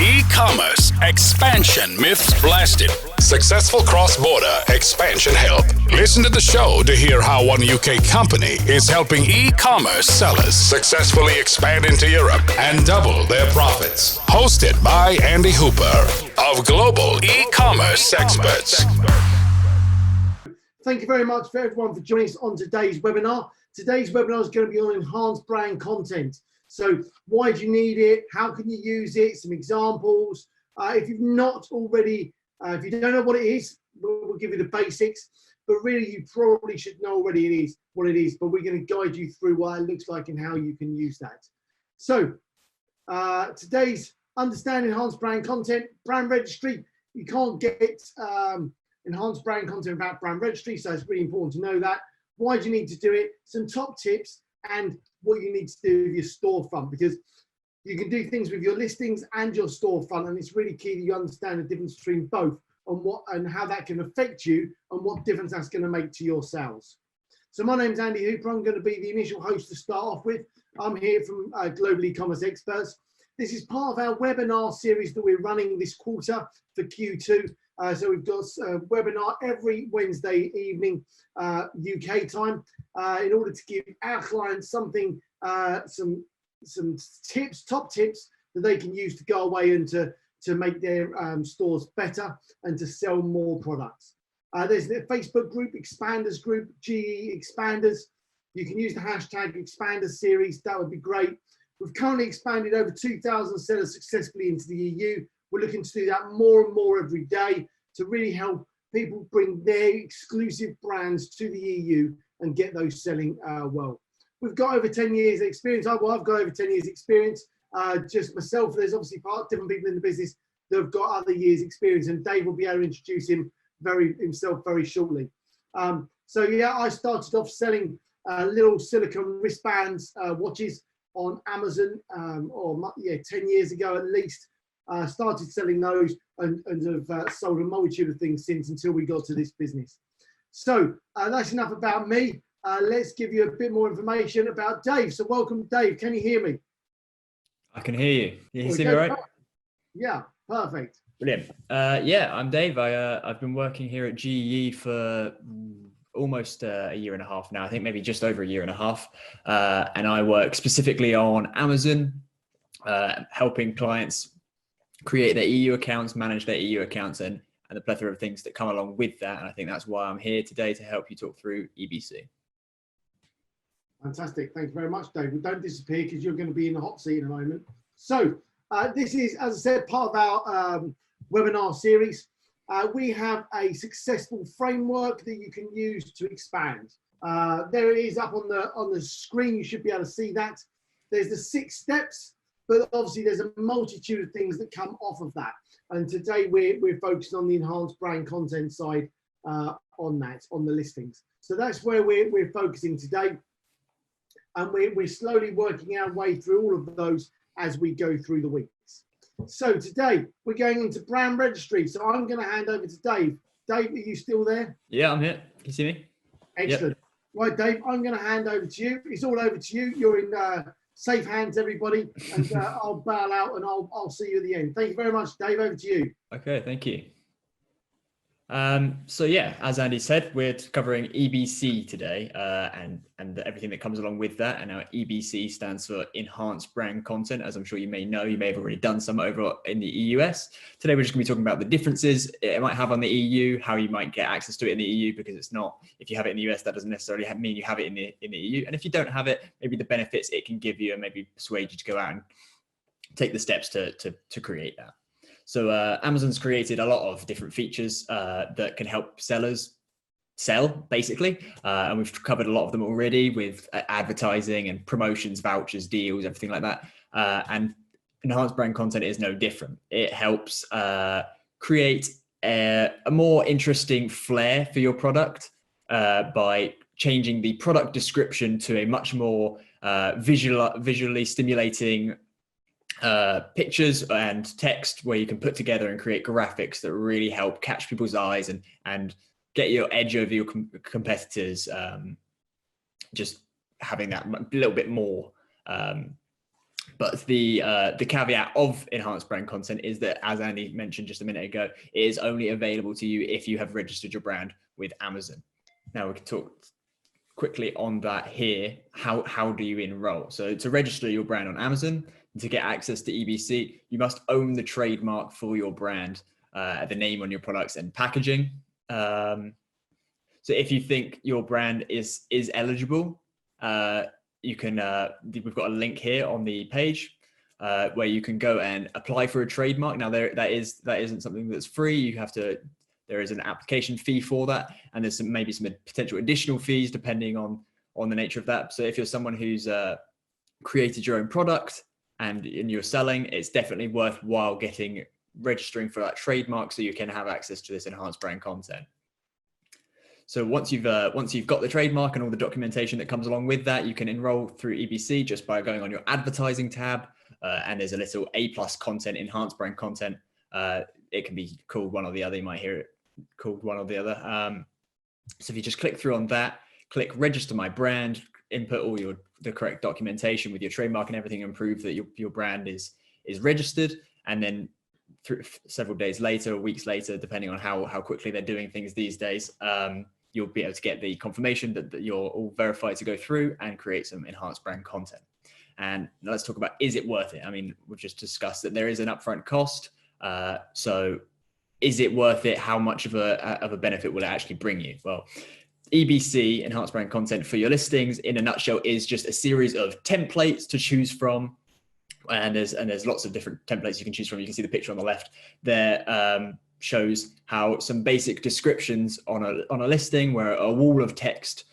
E-commerce expansion myths blasted. Successful cross-border expansion help. Listen to the show to hear how one UK company is helping e-commerce sellers successfully expand into Europe and double their profits. Hosted by Andy Hooper of Global E-commerce Experts. Thank you very much for everyone for joining us on today's webinar. Today's webinar is going to be on enhanced brand content. So why do you need it? How can you use it? Some examples. If you've not already, if you don't know what it is, we'll give you the basics. But really, you probably should know already what it is. But we're going to guide you through what it looks like and how you can use that. So today's understanding enhanced brand content, brand registry. You can't get enhanced brand content without brand registry. So it's really important to know that. Why do you need to do it? Some top tips and what you need to do with your storefront, because you can do things with your listings and your storefront, and it's really key that you understand the difference between both and how that can affect you and what difference that's going to make to your sales. So my name's Andy Hooper. I'm going to be the initial host to start off with. I'm here from Global E-commerce Experts. This is part of our webinar series that we're running this quarter for Q2. So we've got a webinar every Wednesday evening, UK time, in order to give our clients something, some tips, top tips that they can use to go away and to make their stores better and to sell more products. There's the Facebook group, Expanders group, GE Expanders. You can use the hashtag Expanders series. That would be great. We've currently expanded over 2,000 sellers successfully into the EU. We're looking to do that more and more every day to really help people bring their exclusive brands to the EU and get those selling well. We've got over 10 years experience. I've got over 10 years experience. Just myself, there's obviously different people in the business that have got other years experience, and Dave will be able to introduce himself very shortly. So yeah, I started off selling little silicone wristbands, watches on Amazon, 10 years ago at least. Started selling those and have sold a multitude of things since until we got to this business. So that's enough about me. Let's give you a bit more information about Dave. So welcome, Dave. Can you hear me? I can hear you. Can you see me all right? Yeah, perfect. Brilliant. Yeah, I'm Dave. I've been working here at GE for almost a year and a half now. I think maybe just over a year and a half. And I work specifically on Amazon, helping clients create their EU accounts, manage their EU accounts, and the plethora of things that come along with that. And I think that's why I'm here today, to help you talk through EBC. Fantastic. Thank you very much, Dave. Well, don't disappear because you're going to be in the hot seat in a moment. So this is, as I said, part of our webinar series. We have a successful framework that you can use to expand. There it is up on the screen. You should be able to see that. There's the 6 steps. But obviously there's a multitude of things that come off of that. And today we're focused on the enhanced brand content side on the listings. So that's where we're focusing today. And we're slowly working our way through all of those as we go through the weeks. So today we're going into brand registry. So I'm going to hand over to Dave. Dave, are you still there? Yeah, I'm here. Can you see me? Excellent. Yep. Right, Dave, I'm going to hand over to you. It's all over to you. You're in safe hands, everybody, and I'll bail out and I'll see you at the end. Thank you very much, Dave. Over to you. Okay, thank you. So yeah, as Andy said, we're covering EBC today, and everything that comes along with that. And our EBC stands for Enhanced Brand Content. As I'm sure you may know, you may have already done some over in the US. Today, we're just going to be talking about the differences it might have on the EU, how you might get access to it in the EU, because it's not, if you have it in the US, that doesn't necessarily mean you have it in the EU. And if you don't have it, maybe the benefits it can give you, and maybe persuade you to go out and take the steps to create that. So Amazon's created a lot of different features that can help sellers sell, basically. And we've covered a lot of them already with advertising and promotions, vouchers, deals, everything like that. And enhanced brand content is no different. It helps create a more interesting flair for your product by changing the product description to a much more visually stimulating pictures and text, where you can put together and create graphics that really help catch people's eyes and get your edge over your competitors. Just having that little bit more But the caveat of enhanced brand content is that, as Andy mentioned just a minute ago, it is only available to you if you have registered your brand with Amazon. Now we can talk quickly on that here. How do you enroll? So to register your brand on Amazon, to get access to EBC, you must own the trademark for your brand, the name on your products and packaging. So if you think your brand is eligible, you can, we've got a link here on the page where you can go and apply for a trademark. Now that isn't something that's free. There is an application fee for that, and there's maybe some potential additional fees depending on the nature of that. So if you're someone who's created your own product and you're selling, it's definitely worthwhile registering for that trademark so you can have access to this enhanced brand content. So once you've got the trademark and all the documentation that comes along with that, you can enroll through EBC just by going on your advertising tab, and there's a little A+ content, enhanced brand content. It can be called one or the other. You might hear it called one or the other. So if you just click through on that, click register my brand, input all the correct documentation with your trademark and everything, and prove that your brand is registered, and then several days later, weeks later, depending on how quickly they're doing things these days, you'll be able to get the confirmation that you're all verified to go through and create some enhanced brand content. And let's talk about, is it worth it? I mean, we've just discussed that there is an upfront cost. So is it worth it? How much of a benefit will it actually bring you? Well, EBC, enhanced brand content for your listings, in a nutshell, is just a series of templates to choose from. And there's lots of different templates you can choose from. You can see the picture on the left there, shows how some basic descriptions on a listing, where a wall of text,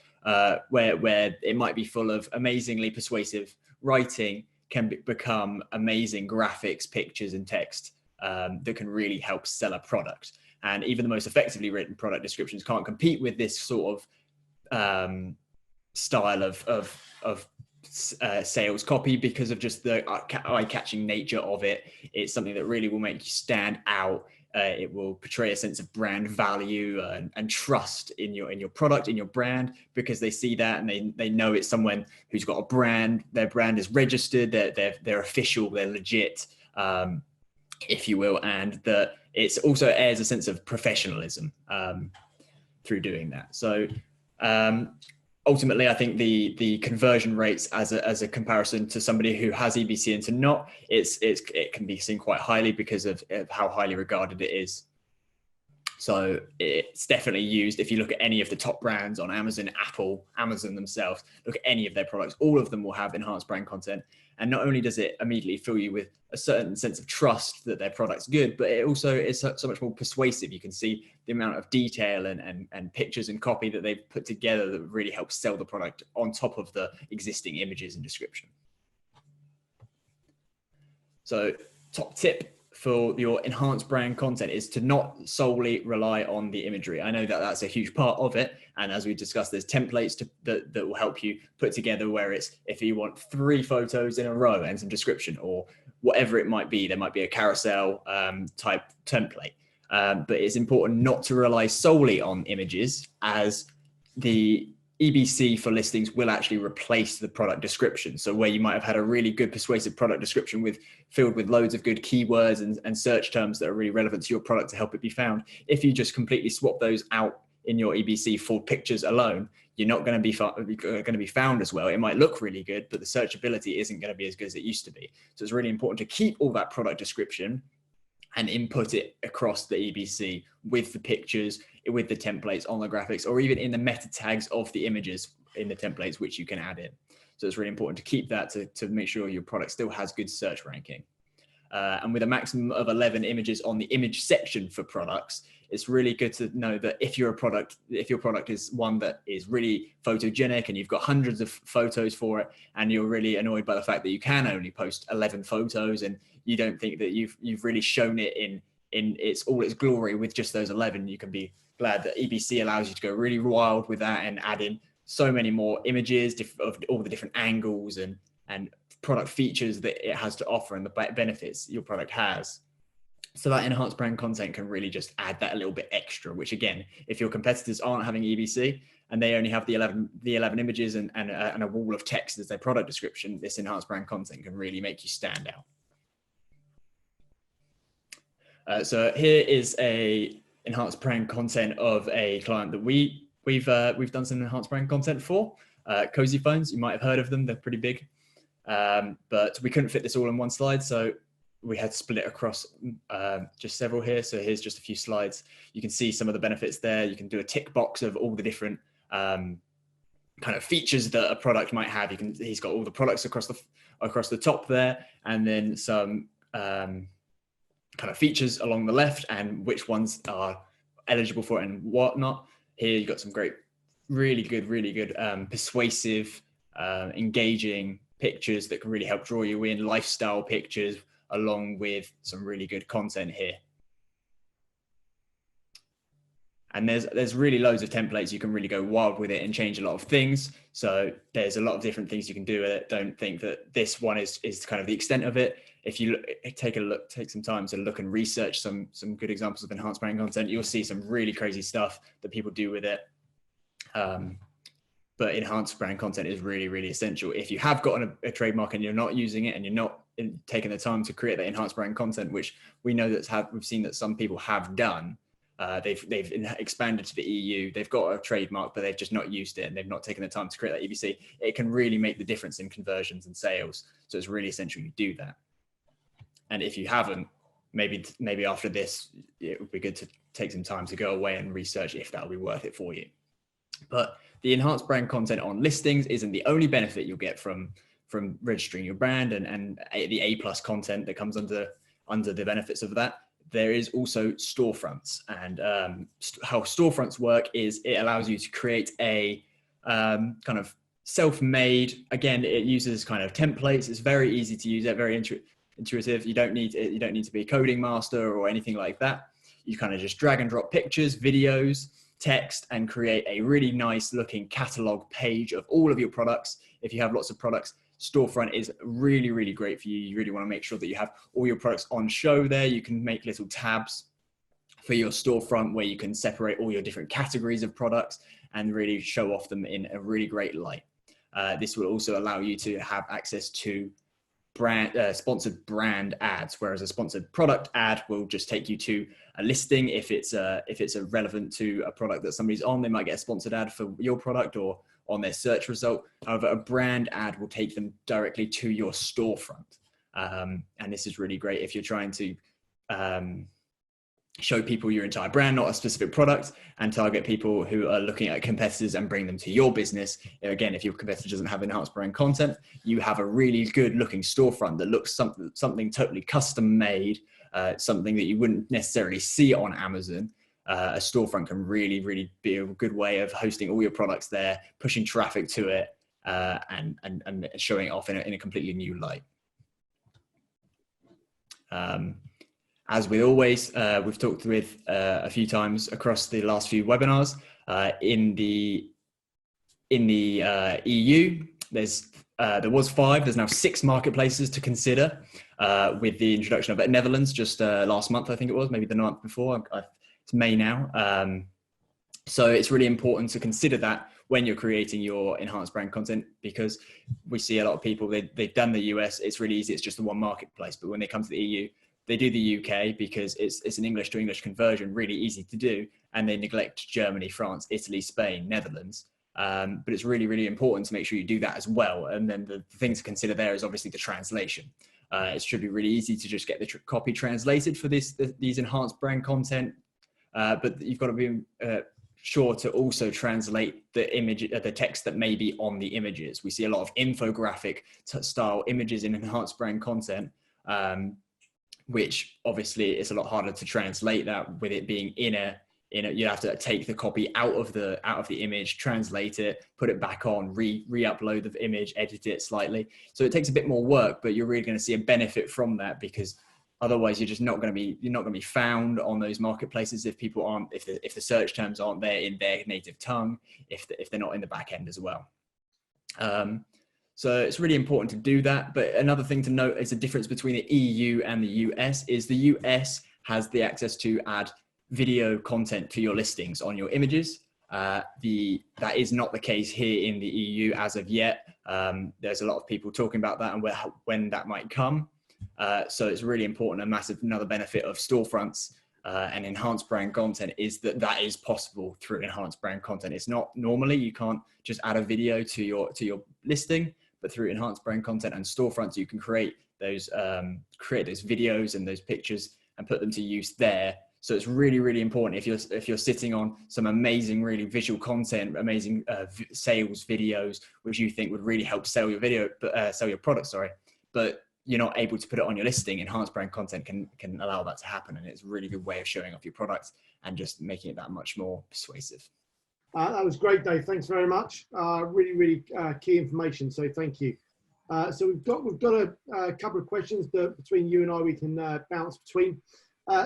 where it might be full of amazingly persuasive writing, can become amazing graphics, pictures, and text that can really help sell a product. And even the most effectively written product descriptions can't compete with this sort of style of sales copy, because of just the eye-catching nature of it. It's something that really will make you stand out. It will portray a sense of brand value and trust in your product, in your brand, because they see that and they know it's someone who's got a brand. Their brand is registered. They're official. They're legit, if you will, and that it's also airs a sense of professionalism through doing that. So ultimately, I think the conversion rates as a comparison to somebody who has EBC and to not, it can be seen quite highly because of how highly regarded it is. So it's definitely used. If you look at any of the top brands on Amazon, Apple, Amazon themselves, look at any of their products, all of them will have enhanced brand content. And not only does it immediately fill you with a certain sense of trust that their product's good, but it also is so much more persuasive. You can see the amount of detail and pictures and copy that they've put together that really helps sell the product on top of the existing images and description. So top tip for your enhanced brand content is to not solely rely on the imagery. I know that that's a huge part of it. And as we discussed, there's templates that will help you put together, where it's, if you want 3 photos in a row and some description or whatever it might be, there might be a carousel type template. But it's important not to rely solely on images, as the EBC for listings will actually replace the product description. So where you might have had a really good persuasive product description filled with loads of good keywords and search terms that are really relevant to your product to help it be found, if you just completely swap those out in your EBC for pictures alone, you're not going to be found as well. It might look really good, but the searchability isn't going to be as good as it used to be. So it's really important to keep all that product description and input it across the EBC with the pictures, with the templates on the graphics, or even in the meta tags of the images in the templates, which you can add in. So it's really important to keep that to make sure your product still has good search ranking. And with a maximum of 11 images on the image section for products, it's really good to know that if your product is one that is really photogenic and you've got hundreds of photos for it, and you're really annoyed by the fact that you can only post 11 photos and you don't think that you've really shown it in all its glory with just those 11, you can be glad that EBC allows you to go really wild with that and add in so many more images of all the different angles and product features that it has to offer and the benefits your product has. So that enhanced brand content can really just add that a little bit extra, which again, if your competitors aren't having EBC and they only have the 11 images and a wall of text as their product description, this enhanced brand content can really make you stand out. So here is a enhanced brand content of a client that we've done some enhanced brand content for. Cozy Phones, you might have heard of them, they're pretty big. But we couldn't fit this all in one slide, so we had to split it across just several here. So here's just a few slides. You can see some of the benefits there. You can do a tick box of all the different kind of features that a product might have. He's got all the products across the top there, and then some kind of features along the left and which ones are eligible for it and whatnot. Here you've got some great, really good, persuasive, engaging pictures that can really help draw you in, lifestyle pictures, along with some really good content here. And there's really loads of templates. You can really go wild with it and change a lot of things. So there's a lot of different things you can do with it. Don't think that this one is kind of the extent of it. If you take some time to look and research some good examples of enhanced brand content, you'll see some really crazy stuff that people do with it. But enhanced brand content is really, really essential. If you have got a trademark and you're not using it and you're not taking the time to create that enhanced brand content, which we know we've seen that some people have done, they've expanded to the EU, they've got a trademark, but they've just not used it and they've not taken the time to create that EBC. It can really make the difference in conversions and sales. So it's really essential you do that. And if you haven't, maybe after this, it would be good to take some time to go away and research if that'll be worth it for you. But the enhanced brand content on listings isn't the only benefit you'll get from registering your brand and the A+ content that comes under the benefits of that. There is also storefronts, and how storefronts work is it allows you to create a kind of self-made. Again, it uses kind of templates. It's very easy to use. It very intuitive. You don't need to be a coding master or anything like that. You kind of just drag and drop pictures, videos, text, and create a really nice looking catalog page of all of your products. If you have lots of products, storefront is really, really great for you. You really want to make sure that you have all your products on show there. You can make little tabs for your storefront where you can separate all your different categories of products and really show off them in a really great light. This will also allow you to have access to sponsored brand ads, whereas a sponsored product ad will just take you to a listing. If it's relevant to a product that somebody's on, they might get a sponsored ad for your product or on their search result. However, a brand ad will take them directly to your storefront. And this is really great if you're trying to show people your entire brand, not a specific product, and target people who are looking at competitors and bring them to your business. Again, if your competitor doesn't have enhanced brand content, you have a really good looking storefront that looks something totally custom made, something that you wouldn't necessarily see on Amazon. A storefront can really, really be a good way of hosting all your products there, pushing traffic to it, and showing it off in a completely new light. As with always, we've talked with a few times across the last few webinars. In the EU, there was 5. There's now 6 marketplaces to consider with the introduction of Netherlands just last month, I think it was, maybe the month before. It's May now. So it's really important to consider that when you're creating your enhanced brand content, because we see a lot of people, they've done the US, it's really easy, it's just the one marketplace. But when they come to the EU, they do the UK because it's an English to English conversion, really easy to do. And they neglect Germany, France, Italy, Spain, Netherlands. But it's really, really important to make sure you do that as well. And then the thing to consider there is obviously the translation. It should be really easy to just get the copy translated for these enhanced brand content. But you've got to be sure to also translate the text that may be on the images. We see a lot of infographic style images in enhanced brand content, which obviously is a lot harder to translate that with it being you have to take the copy out of the image, translate it, put it back on, re-upload the image, edit it slightly. So it takes a bit more work, but you're really going to see a benefit from that, because otherwise you're not going to be found on those marketplaces if the search terms aren't there in their native tongue, if they're not in the back end as well. So it's really important to do that. But another thing to note is the difference between the EU and the US is the US has the access to add video content to your listings on your images. That is not the case here in the EU as of yet. There's a lot of people talking about that and when that might come. So it's really important. Another benefit of storefronts and enhanced brand content is that is possible through enhanced brand content. It's not normally, you can't just add a video to your listing, but through enhanced brand content and storefronts, you can create those videos and those pictures and put them to use there. So it's really, really important if you're sitting on some amazing, really visual content, amazing sales videos, which you think would really help sell your sell your product, but you're not able to put it on your listing. Enhanced brand content can allow that to happen, and it's a really good way of showing off your product and just making it that much more persuasive. That was great, Dave. Thanks very much. Really, really key information. So thank you. So we've got a couple of questions that between you and I we can bounce between.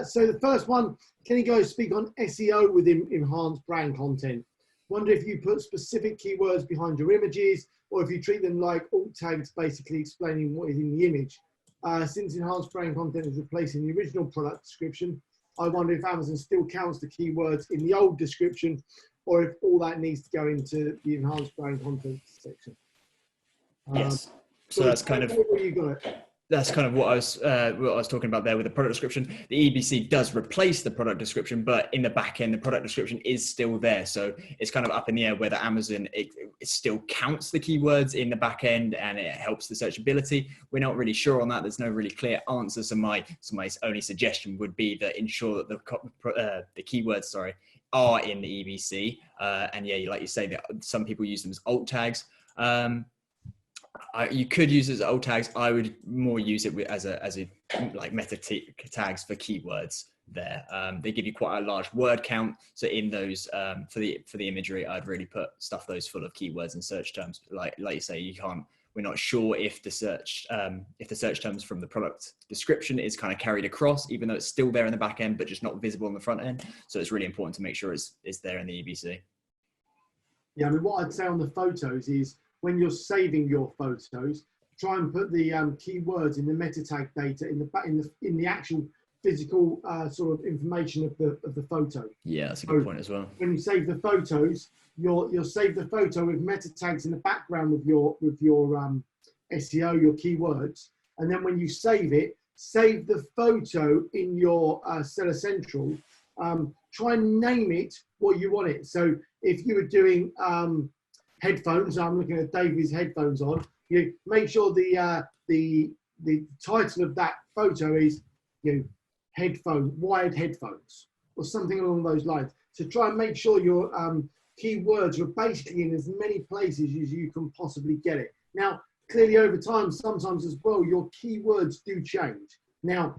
So the first one, can you guys speak on SEO within enhanced brand content? Wonder if you put specific keywords behind your images, or if you treat them like alt tags, basically explaining what is in the image. Since enhanced brand content is replacing the original product description, I wonder if Amazon still counts the keywords in the old description, or if all that needs to go into the enhanced brand content section. Yes. So that's kind of where you got it. That's kind of what I was talking about there with the product description. The EBC does replace the product description, but in the back end, the product description is still there. So it's kind of up in the air whether Amazon it still counts the keywords in the back end and it helps the searchability. We're not really sure on that. There's no really clear answer. So my only suggestion would be that ensure that the keywords, are in the EBC. And yeah, like you say, that some people use them as alt tags. You could use it as alt tags. I would more use it as a like meta tags for keywords there. They give you quite a large word count. So in those for the imagery, I'd really put those full of keywords and search terms. Like you say, we're not sure if the search terms from the product description is kind of carried across, even though it's still there in the back end, but just not visible on the front end. So it's really important to make sure it's there in the EBC. Yeah, I mean, what I'd say on the photos is, when you're saving your photos, try and put the keywords in the meta tag data in the actual physical sort of information of the photo. Yeah, that's a good point as well. When you save the photos, you'll save the photo with meta tags in the background with your SEO, your keywords, and then when you save it, save the photo in your Seller Central. Try and name it what you want it. So if you were doing headphones, I'm looking at David's headphones on. You make sure the title of that photo is wired headphones, or something along those lines. So try and make sure your keywords are basically in as many places as you can possibly get it. Now, clearly over time, sometimes as well, your keywords do change. Now,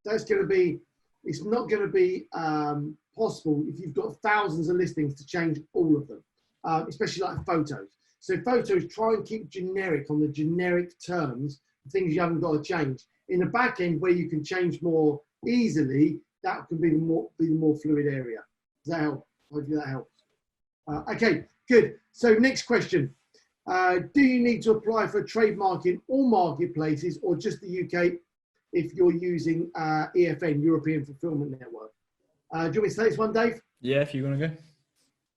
it's not going to be possible if you've got thousands of listings to change all of them. Especially like photos. So photos, try and keep generic on the generic terms, things you haven't got to change. In the back end, where you can change more easily, that can be the more fluid area. Does that help? Hopefully that helps. Okay, good. So next question. Do you need to apply for a trademark in all marketplaces or just the UK if you're using EFN, European Fulfillment Network? Do you want me to say this one, Dave? Yeah, if you want to go.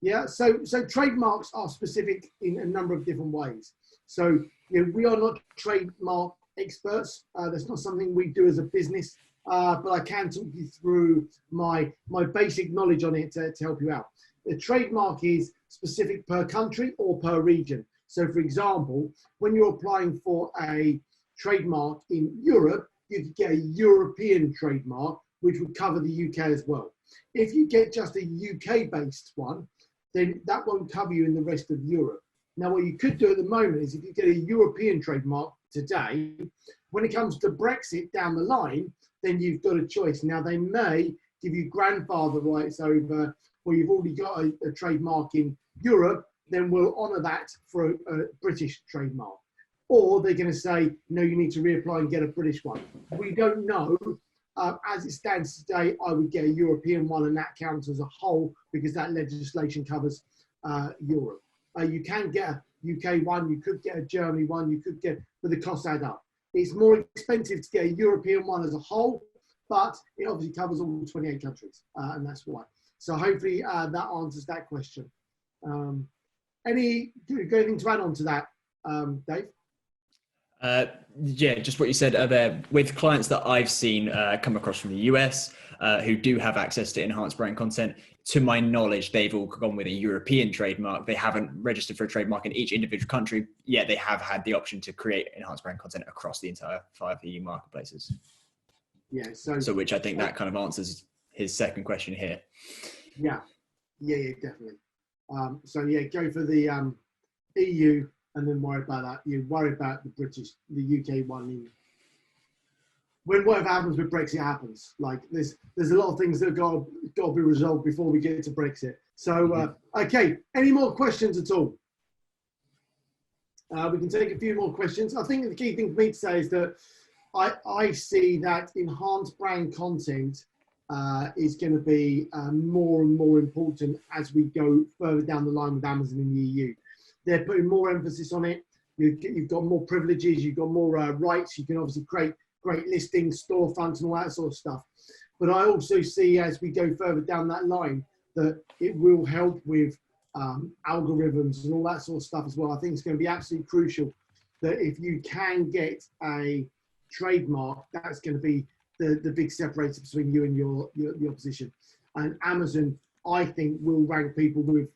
Yeah, so trademarks are specific in a number of different ways. So we are not trademark experts. That's not something we do as a business, but I can talk you through my basic knowledge on it to help you out. The trademark is specific per country or per region. So for example, when you're applying for a trademark in Europe, you could get a European trademark, which would cover the UK as well. If you get just a UK-based one, then that won't cover you in the rest of Europe. Now, what you could do at the moment is if you get a European trademark today, when it comes to Brexit down the line, then you've got a choice. Now, they may give you grandfather rights over where you've already got a trademark in Europe, then we'll honour that for a British trademark. Or they're going to say, no, you need to reapply and get a British one. We don't know. As it stands today, I would get a European one, and that counts as a whole because that legislation covers Europe. You can get a UK one, you could get a Germany one, but the costs add up. It's more expensive to get a European one as a whole, but it obviously covers all 28 countries, and that's why. So hopefully that answers that question. Anything to add on to that, Dave? Yeah, just what you said there. With clients that I've seen come across from the US who do have access to enhanced brand content, to my knowledge, they've all gone with a European trademark. They haven't registered for a trademark in each individual country, yet they have had the option to create enhanced brand content across the entire 5 EU marketplaces. Yeah, so which I think that kind of answers his second question here. Yeah, definitely. So yeah, go for the EU and then worry about that. You worry about the UK one. When whatever happens with Brexit happens, like there's a lot of things that have got to be resolved before we get to Brexit. So, okay, any more questions at all? We can take a few more questions. I think the key thing for me to say is that I see that enhanced brand content is going to be more and more important as we go further down the line with Amazon in the EU. They're putting more emphasis on it. You've got more privileges, you've got more rights. You can obviously create great listings, storefronts, and all that sort of stuff. But I also see as we go further down that line that it will help with algorithms and all that sort of stuff as well. I think it's going to be absolutely crucial that if you can get a trademark, that's going to be the big separator between you and your opposition. And Amazon, I think, will rank people with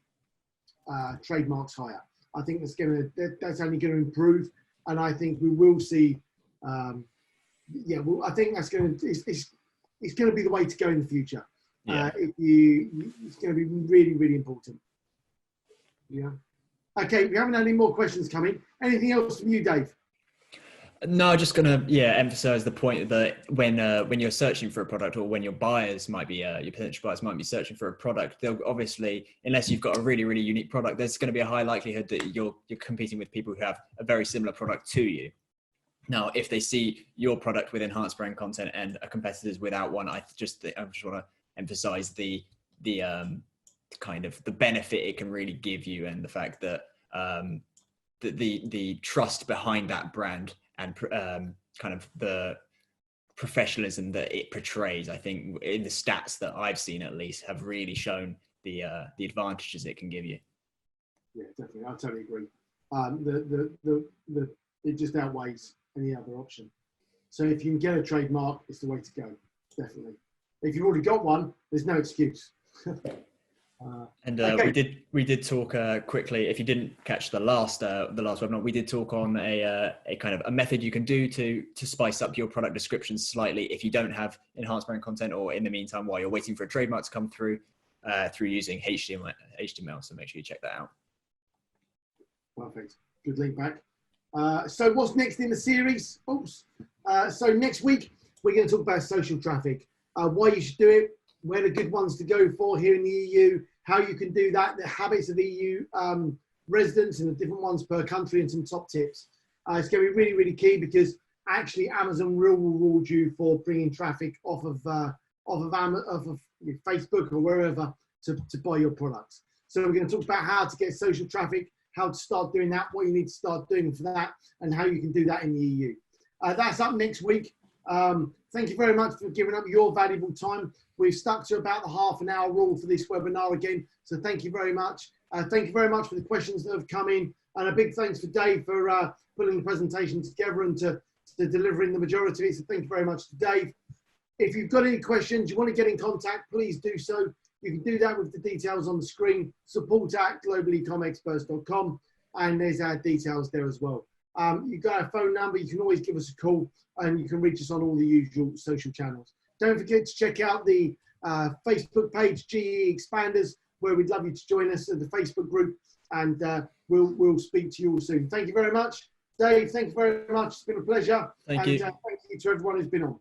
trademarks higher. I think that's only going to improve, and I think we will see. I think that's going to it's going to be the way to go in the future. Yeah. It's going to be really, really important. Yeah. Okay, we haven't had any more questions coming. Anything else from you, Dave? No, just going to emphasize the point that when you're searching for a product, or when your buyers might be your potential buyers might be searching for a product, they'll obviously, unless you've got a really, really unique product, there's going to be a high likelihood that you're competing with people who have a very similar product to you. Now, if they see your product with enhanced brand content and a competitor's without one, I just want to emphasize the kind of the benefit it can really give you, and the fact that the trust behind that brand and kind of the professionalism that it portrays, I think in the stats that I've seen at least, have really shown the advantages it can give you. Yeah, definitely. I totally agree. It just outweighs any other option. So if you can get a trademark, it's the way to go. Definitely. If you've already got one, there's no excuse. Okay. we did talk quickly. If you didn't catch the last webinar, we did talk on a kind of a method you can do to spice up your product descriptions slightly if you don't have enhanced brand content, or in the meantime while you're waiting for a trademark to come through using HTML. So make sure you check that out. Perfect. Good link back. So what's next in the series? So next week we're going to talk about social traffic, why you should do it, where the good ones to go for here in the EU, how you can do that, the habits of EU residents and the different ones per country, and some top tips. It's going to be really, really key, because actually Amazon will reward you for bringing traffic off of Facebook or wherever to buy your products. So we're going to talk about how to get social traffic, how to start doing that, what you need to start doing for that, and how you can do that in the EU. That's up next week. Thank you very much for giving up your valuable time. We've stuck to about the half-an-hour rule for this webinar again, so thank you very much. Thank you very much for the questions that have come in, and a big thanks for Dave for putting the presentation together and to delivering the majority of it, so thank you very much to Dave. If you've got any questions, you want to get in contact, please do so. You can do that with the details on the screen, support@globalecomexperts.com, and there's our details there as well. You've got our phone number, you can always give us a call, and you can reach us on all the usual social channels. Don't forget to check out the Facebook page, GE Expanders, where we'd love you to join us at the Facebook group, and we'll speak to you all soon. Thank you very much. Dave, thank you very much. It's been a pleasure. Thank you. Thank you to everyone who's been on.